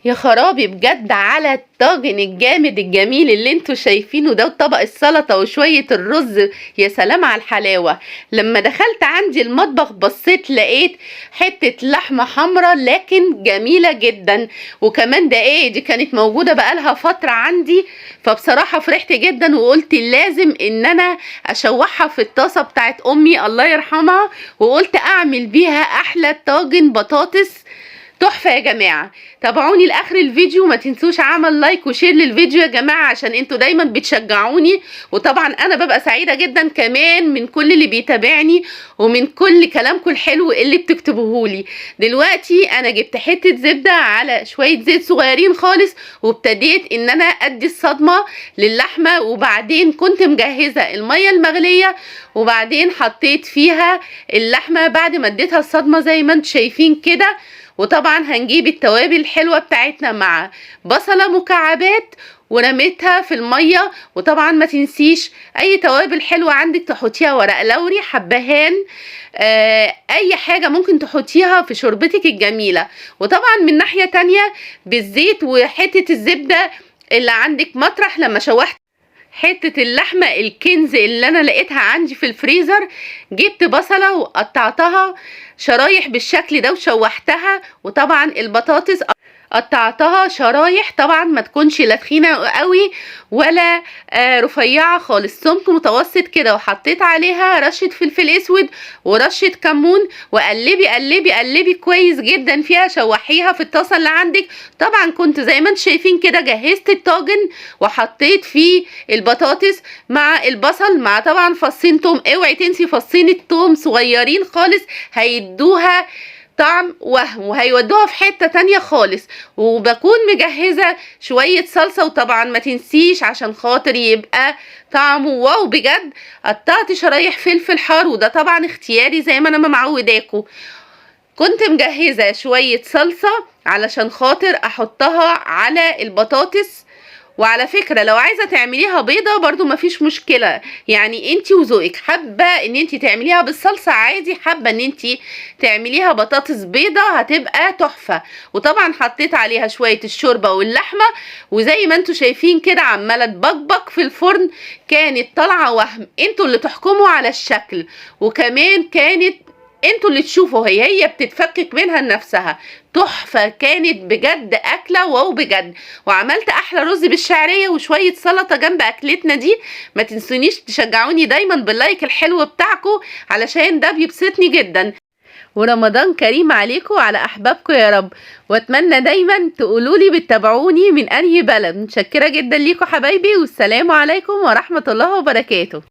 يا خرابي بجد على الطاجن الجامد الجميل اللي انتوا شايفينه ده، وطبق السلطة وشوية الرز. يا سلام على الحلاوة. لما دخلت عندي المطبخ بصيت لقيت حتة لحمة حمراء لكن جميلة جدا، وكمان ده دي كانت موجودة بقالها فترة عندي، فبصراحة فرحت جدا وقلت لازم ان انا اشوحها في الطاسة بتاعت امي الله يرحمها، وقلت اعمل بيها احلى طاجن بطاطس تحفة يا جماعة. تابعوني لاخر الفيديو، ما تنسوش عمل لايك وشير للفيديو يا جماعة عشان انتوا دايما بتشجعوني، وطبعا انا ببقى سعيدة جدا كمان من كل اللي بيتابعني ومن كل كلامكم الحلو اللي بتكتبوهولي. دلوقتي انا جبت حتة زبدة على شوية زيت صغيرين خالص، وابتديت ان انا ادي الصدمة للحمة، وبعدين كنت مجهزة المية المغلية، وبعدين حطيت فيها اللحمة بعد ما اديتها الصدمة زي ما انتوا شايفين كده. وطبعا هنجيب التوابل الحلوة بتاعتنا مع بصلة مكعبات ورميتها في المية، وطبعا ما تنسيش اي توابل حلوة عندك تحطيها، ورق لوري، حبهان، اي حاجة ممكن تحطيها في شوربتك الجميلة. وطبعا من ناحية تانية بالزيت وحتة الزبدة اللي عندك مطرح لما شوحت حتة اللحمة الكنز اللي انا لقيتها عندي في الفريزر، جبت بصلة وقطعتها شرايح بالشكل ده وشوحتها. وطبعا البطاطس قطعتها شرايح، طبعا ما تكونش لا تخينه قوي ولا رفيعه خالص، سمك متوسط كده، وحطيت عليها رشه فلفل اسود ورشه كمون، وقلبي قلبي قلبي كويس جدا فيها، شوحيها في الطاسه اللي عندك. طبعا كنت زي ما انتم شايفين كده جهزت الطاجن وحطيت فيه البطاطس مع البصل مع طبعا فصين توم، اوعي تنسي فصين التوم صغيرين خالص هيدوها طعم وهيودوها في حتة تانية خالص. وبكون مجهزة شوية صلصة، وطبعا ما تنسيش عشان خاطر يبقى طعمه واو بجد قطعت شرايح فلفل حار، وده طبعا اختياري زي ما انا معوداكم. كنت مجهزة شوية صلصة علشان خاطر احطها على البطاطس. وعلى فكرة لو عايزة تعمليها بيضة برضو مفيش مشكلة، يعني انتي وذوقك، حابة ان انتي تعمليها بالصلصة عادي، حابة ان انتي تعمليها بطاطس بيضة هتبقى تحفة. وطبعا حطيت عليها شوية الشوربة واللحمة، وزي ما انتوا شايفين كده عمالة تبقبق في الفرن، كانت طالعة وهم، انتوا اللي تحكموا على الشكل، وكمان كانت انتوا اللي تشوفوا هي بتتفكك منها لنفسها. تحفة كانت بجد، اكلة واو بجد. وعملت احلى رز بالشعرية وشوية سلطة جنب اكلتنا دي. ما تنسونيش تشجعوني دايما باللايك الحلو بتاعكم علشان ده بيبسطني جدا. ورمضان كريم عليكم وعلى احبابكم يا رب، واتمنى دايما تقولولي بتتابعوني من انهي بلد. متشكرة جدا ليكم حبايبي، والسلام عليكم ورحمة الله وبركاته.